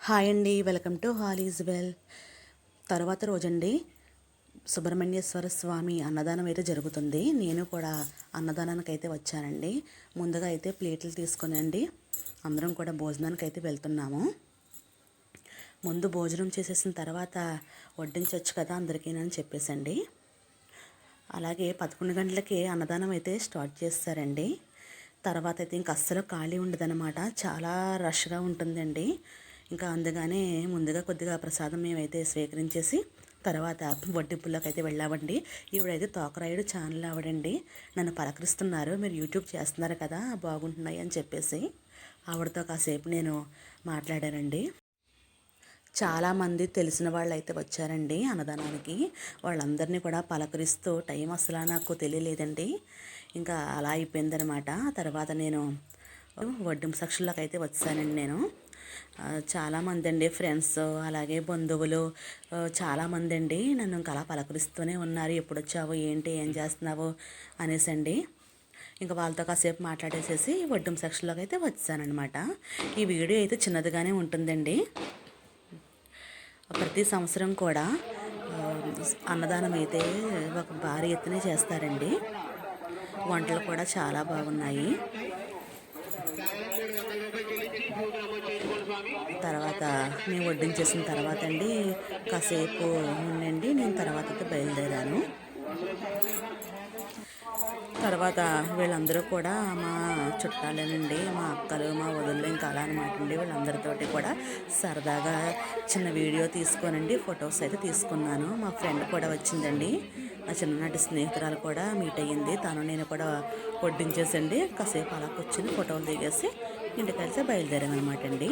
Hi అండి, welcome to hall is well. తర్వాత రోజండి సుబ్రహ్మణ్యేశ్వర స్వామి అన్నదానం అయితే జరుగుతుంది. నేను కూడా అన్నదానానికి అయితే వచ్చానండి. ముందుగా అయితే ప్లేట్లు తీసుకునండి అందరం కూడా భోజనానికి అయితే వెళ్తున్నాము. ముందు భోజనం చేసేసిన తర్వాత వడ్డించవచ్చు కదా అందరికీనని చెప్పేసండి. అలాగే 11 గంటలకి అన్నదానం అయితే స్టార్ట్ చేస్తారండి. తర్వాత అయితే ఇంక అస్సలు ఖాళీ ఉండదన్నమాట, చాలా రష్గా ఉంటుందండి. ఇంకా అందుకనే ముందుగా కొద్దిగా ప్రసాదం మేమైతే స్వీకరించేసి తర్వాత వడ్డింపుల్లోకి అయితే వెళ్ళామండి. ఈవిడైతే తోకరాయుడు ఛానల్ ఆవిడండి. నన్ను పలకరిస్తున్నారు, మీరు యూట్యూబ్ చేస్తున్నారు కదా బాగుంటున్నాయి అని చెప్పేసి ఆవిడతో కాసేపు నేను మాట్లాడానండి. చాలామంది తెలిసిన వాళ్ళు అయితే వచ్చారండి అన్నదానానికి. వాళ్ళందరినీ కూడా పలకరిస్తూ టైం అసలు నాకు తెలియలేదండి. ఇంకా అలా అయిపోయిందనమాట. తర్వాత నేను వడ్డింపు సెక్షన్లోకి అయితే వచ్చానండి. నేను చాలామంది అండి, ఫ్రెండ్స్ అలాగే బంధువులు చాలామంది అండి నన్ను ఇంకా అలా పలకరిస్తూనే ఉన్నారు. ఎప్పుడు వచ్చావు, ఏంటి, ఏం చేస్తున్నావు అనేసి అండి. ఇంకా వాళ్ళతో కాసేపు మాట్లాడేసేసి వడ్డింపు సెక్షన్లోకి అయితే వచ్చానమాట. ఈ వీడియో అయితే చిన్నదిగానే ఉంటుందండి. ప్రతి సంవత్సరం కూడా అన్నదానం అయితే ఒక భారీ ఎత్తునే చేస్తారండి. వంటలు కూడా చాలా బాగున్నాయి. తర్వాత మేము వడ్డించేసిన తర్వాత అండి కాసేపు ఉండండి, నేను తర్వాత అయితే బయలుదేరాను. తర్వాత వీళ్ళందరూ కూడా మా చుట్టాలేనండి, మా అక్కలు, మా వదిళ్ళు, ఇంకా అలా అనమాట అండి. వీళ్ళందరితోటి కూడా సరదాగా చిన్న వీడియో తీసుకోనండి, ఫొటోస్ అయితే తీసుకున్నాను. మా ఫ్రెండ్ కూడా వచ్చిందండి, నా చిన్ననాటి స్నేహితురాలు కూడా మీట్ అయ్యింది. తను నేను కూడా వడ్డించేసండి కాసేపు అలా కూర్చుని ఫోటోలు దిగేసి ఇంటికి కలిసి బయలుదేరామన్నమాట అండి.